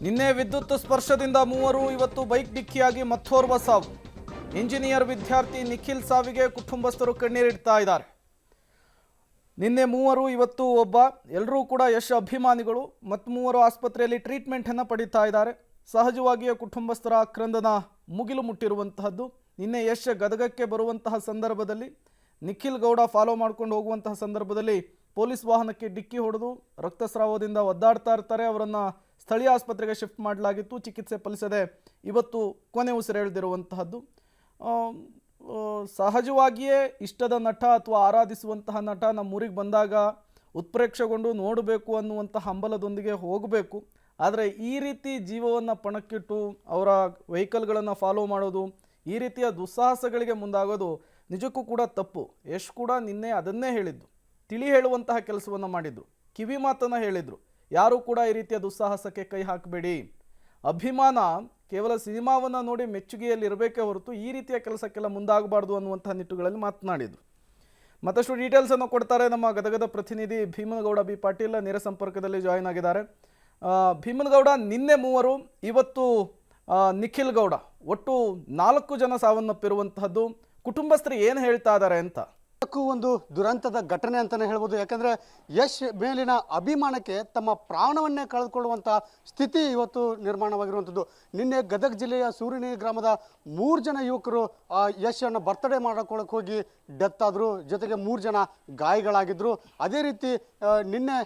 ನಿನ್ನೆ ವಿದ್ಯುತ್ ಸ್ಪರ್ಶದಿಂದ ಮೂವರು, ಇವತ್ತು ಬೈಕ್ ಡಿಕ್ಕಿಯಾಗಿ ಮತ್ತೋರ್ವ ಸಾವು. ಇಂಜಿನಿಯರ್ ವಿದ್ಯಾರ್ಥಿ ನಿಖಿಲ್ ಸಾವಿಗೆ ಕುಟುಂಬಸ್ಥರು ಕಣ್ಣೀರಿಡ್ತಾ ಇದ್ದಾರೆ. ನಿನ್ನೆ ಮೂವರು, ಇವತ್ತು ಒಬ್ಬ. ಎಲ್ಲರೂ ಕೂಡ ಯಶ್ ಅಭಿಮಾನಿಗಳು. ಮತ್ತು ಮೂವರು ಆಸ್ಪತ್ರೆಯಲ್ಲಿ ಟ್ರೀಟ್ಮೆಂಟ್ ಅನ್ನು ಪಡೀತಾ ಇದ್ದಾರೆ. ಸಹಜವಾಗಿಯೇ ಕುಟುಂಬಸ್ಥರ ಆಕ್ರಂದನ ಮುಗಿಲು ಮುಟ್ಟಿರುವಂತಹದ್ದು. ನಿನ್ನೆ ಯಶ್ ಗದಗಕ್ಕೆ ಬರುವಂತಹ ಸಂದರ್ಭದಲ್ಲಿ ನಿಖಿಲ್ ಗೌಡ ಫಾಲೋ ಮಾಡ್ಕೊಂಡು ಹೋಗುವಂತಹ ಸಂದರ್ಭದಲ್ಲಿ ಪೊಲೀಸ್ ವಾಹನಕ್ಕೆ ಡಿಕ್ಕಿ ಹೊಡೆದು ರಕ್ತಸ್ರಾವದಿಂದ ಒದ್ದಾಡ್ತಾ ಇರ್ತಾರೆ. ಅವರನ್ನು ಸ್ಥಳೀಯ ಆಸ್ಪತ್ರೆಗೆ ಶಿಫ್ಟ್ ಮಾಡಲಾಗಿತ್ತು. ಚಿಕಿತ್ಸೆ ಫಲಿಸದೆ ಇವತ್ತು ಕೊನೆ ಉಸಿರೆಳೆದಿರುವಂತಹದ್ದು. ಸಹಜವಾಗಿಯೇ ಇಷ್ಟದ ನಟ ಅಥವಾ ಆರಾಧಿಸುವಂತಹ ನಟ ನಮ್ಮೂರಿಗೆ ಬಂದಾಗ ಉತ್ಪ್ರೇಕ್ಷೆಗೊಂಡು ನೋಡಬೇಕು ಅನ್ನುವಂತಹ ಹಂಬಲದೊಂದಿಗೆ ಹೋಗಬೇಕು. ಆದರೆ ಈ ರೀತಿ ಜೀವವನ್ನು ಪಣಕ್ಕಿಟ್ಟು ಅವರ ವೆಹಿಕಲ್ಗಳನ್ನು ಫಾಲೋ ಮಾಡೋದು, ಈ ರೀತಿಯ ದುಸ್ಸಾಹಸಗಳಿಗೆ ಮುಂದಾಗೋದು ನಿಜಕ್ಕೂ ಕೂಡ ತಪ್ಪು. ಯಶ್ ಕೂಡ ನಿನ್ನೆ ಅದನ್ನೇ ಹೇಳಿದ್ದು, ತಿಳಿ ಹೇಳುವಂತಹ ಕೆಲಸವನ್ನು ಮಾಡಿದ್ರು, ಕಿವಿ ಮಾತನ್ನು ಹೇಳಿದರು. ಯಾರೂ ಕೂಡ ಈ ರೀತಿಯ ದುಸ್ಸಾಹಸಕ್ಕೆ ಕೈ ಹಾಕಬೇಡಿ. ಅಭಿಮಾನ ಕೇವಲ ಸಿನಿಮಾವನ್ನು ನೋಡಿ ಮೆಚ್ಚುಗೆಯಲ್ಲಿ ಇರಬೇಕೇ ಹೊರತು ಈ ರೀತಿಯ ಕೆಲಸಕ್ಕೆಲ್ಲ ಮುಂದಾಗಬಾರ್ದು ಅನ್ನುವಂತಹ ನಿಟ್ಟುಗಳಲ್ಲಿ ಮಾತನಾಡಿದರು. ಮತ್ತಷ್ಟು ಡೀಟೇಲ್ಸನ್ನು ಕೊಡ್ತಾರೆ ನಮ್ಮ ಗದಗದ ಪ್ರತಿನಿಧಿ ಭೀಮನಗೌಡ ಬಿ ಪಾಟೀಲ್ ನೇರ ಸಂಪರ್ಕದಲ್ಲಿ ಜಾಯಿನ್ ಆಗಿದ್ದಾರೆ. ಭೀಮನಗೌಡ, ನಿನ್ನೆ ಮೂವರು, ಇವತ್ತು ನಿಖಿಲ್ ಗೌಡ, ಒಟ್ಟು 4 ಜನ ಸಾವನ್ನಪ್ಪಿರುವಂತಹದ್ದು. ಕುಟುಂಬಸ್ಥರು ಏನು ಹೇಳ್ತಾ ಇದ್ದಾರೆ ಅಂತ? ಒಂದು ದುರಂತದ ಘಟನೆ ಅಂತಾನೆ ಹೇಳ್ಬೋದು. ಯಾಕಂದ್ರೆ ಯಶ್ ಮೇಲಿನ ಅಭಿಮಾನಕ್ಕೆ ತಮ್ಮ ಪ್ರಾಣವನ್ನೇ ಕಳೆದುಕೊಳ್ಳುವಂತಹ ಸ್ಥಿತಿ ಇವತ್ತು ನಿರ್ಮಾಣವಾಗಿರುವಂಥದ್ದು. ನಿನ್ನೆ ಗದಗ ಜಿಲ್ಲೆಯ ಸೂರಿನಿ ಗ್ರಾಮದ 3 ಜನ ಯುವಕರು ಯಶ್ ಅನ್ನು ಬರ್ತ್ಡೇ ಮಾಡ್ಕೊಳ್ಳೋಕೆ ಹೋಗಿ ಡೆತ್ ಆದರು. ಜೊತೆಗೆ 3 ಜನ ಗಾಯಗಳಾಗಿದ್ರು. ಅದೇ ರೀತಿ ನಿನ್ನೆ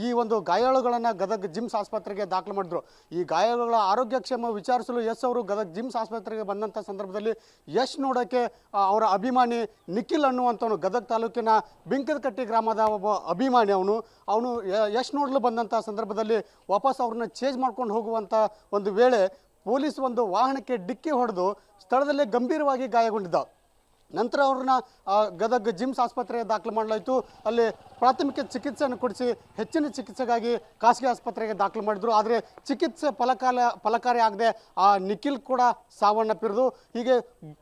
ಈ ಒಂದು ಗಾಯಾಳುಗಳನ್ನು ಗದಗ ಜಿಮ್ಸ್ ಆಸ್ಪತ್ರೆಗೆ ದಾಖಲು ಮಾಡಿದ್ರು. ಈ ಗಾಯಾಳುಗಳ ಆರೋಗ್ಯಕ್ಷೇಮ ವಿಚಾರಿಸಲು ಯಶ್ ಅವರು ಗದಗ ಜಿಮ್ಸ್ ಆಸ್ಪತ್ರೆಗೆ ಬಂದಂಥ ಸಂದರ್ಭದಲ್ಲಿ ಯಶ್ ನೋಡೋಕ್ಕೆ ಅವರ ಅಭಿಮಾನಿ ನಿಖಿಲ್ ಅನ್ನುವಂಥವನು, ಗದಗ ತಾಲೂಕಿನ ಬಿಂಕದಕಟ್ಟಿ ಗ್ರಾಮದ ಒಬ್ಬ ಅಭಿಮಾನಿ, ಅವನು ಯಶ್ ನೋಡಲು ಬಂದಂಥ ಸಂದರ್ಭದಲ್ಲಿ ವಾಪಸ್ ಅವ್ರನ್ನ ಚೇಂಜ್ ಮಾಡ್ಕೊಂಡು ಹೋಗುವಂಥ ಒಂದು ವೇಳೆ ಪೊಲೀಸ್ ಒಂದು ವಾಹನಕ್ಕೆ ಡಿಕ್ಕಿ ಹೊಡೆದು ಸ್ಥಳದಲ್ಲೇ ಗಂಭೀರವಾಗಿ ಗಾಯಗೊಂಡಿದ್ದ. ನಂತರ ಅವ್ರನ್ನ ಗದಗ ಜಿಮ್ಸ್ ಆಸ್ಪತ್ರೆಗೆ ದಾಖಲು ಮಾಡಲಾಯಿತು. ಅಲ್ಲಿ ಪ್ರಾಥಮಿಕ ಚಿಕಿತ್ಸೆಯನ್ನು ಕೊಡಿಸಿ ಹೆಚ್ಚಿನ ಚಿಕಿತ್ಸೆಗಾಗಿ ಖಾಸಗಿ ಆಸ್ಪತ್ರೆಗೆ ದಾಖಲು ಮಾಡಿದ್ರು. ಆದರೆ ಚಿಕಿತ್ಸೆ ಫಲಕಾರಿ ಆಗದೆ ಆ ನಿಖಿಲ್ ಕೂಡ ಸಾವನ್ನಪ್ಪಿರೋದು. ಹೀಗೆ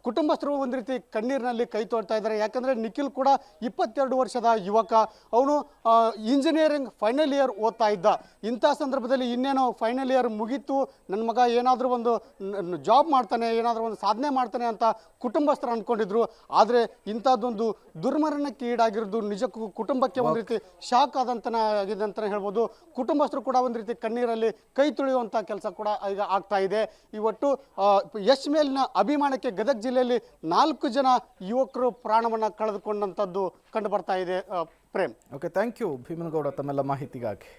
ಕುಟುಂಬಸ್ಥರು ಒಂದು ರೀತಿ ಕಣ್ಣೀರಿನಲ್ಲಿ ಕೈ ತೊಳ್ತಾ ಇದ್ದಾರೆ. ಯಾಕಂದರೆ ನಿಖಿಲ್ ಕೂಡ 22 ವರ್ಷದ ಯುವಕ. ಅವನು ಇಂಜಿನಿಯರಿಂಗ್ ಫೈನಲ್ ಇಯರ್ ಓದ್ತಾ ಇದ್ದ. ಇಂಥ ಸಂದರ್ಭದಲ್ಲಿ ಇನ್ನೇನೋ ಫೈನಲ್ ಇಯರ್ ಮುಗೀತು, ನನ್ನ ಮಗ ಏನಾದರೂ ಒಂದು ಜಾಬ್ ಮಾಡ್ತಾನೆ, ಏನಾದರೂ ಒಂದು ಸಾಧನೆ ಮಾಡ್ತಾನೆ ಅಂತ ಕುಟುಂಬಸ್ಥರು ಅಂದ್ಕೊಂಡಿದ್ರು. ಆದರೆ ಇಂಥದ್ದೊಂದು ದುರ್ಮರಣಕ್ಕೆ ಈಡಾಗಿರೋದು ನಿಜಕ್ಕೂ ಕುಟುಂಬಕ್ಕೆ ಒಂದು ರೀತಿ ಶಾಕ್ ಆಗಿದೆ ಅಂತಲೇ ಹೇಳ್ಬೋದು. ಕುಟುಂಬಸ್ಥರು ಕೂಡ ಒಂದು ರೀತಿ ಕಣ್ಣೀರಲ್ಲಿ ಕೈ ತುಳಿಯುವಂಥ ಕೆಲಸ ಕೂಡ ಈಗ ಆಗ್ತಾ ಇದೆ. ಇವತ್ತು ಯಶ್ ಮೇಲಿನ ಅಭಿಮಾನಕ್ಕೆ ಗದಗ ಜಿಲ್ಲೆಯಲ್ಲಿ 4 ಜನ ಯುವಕರು ಪ್ರಾಣವನ್ನು ಕಳೆದುಕೊಂಡಂಥದ್ದು ಕಂಡು ಬರ್ತಾ ಇದೆ. Prem. Okay, thank you Bhimanagouda ತಮ್ಮೆಲ್ಲ ಮಾಹಿತಿಗಾಗಿ.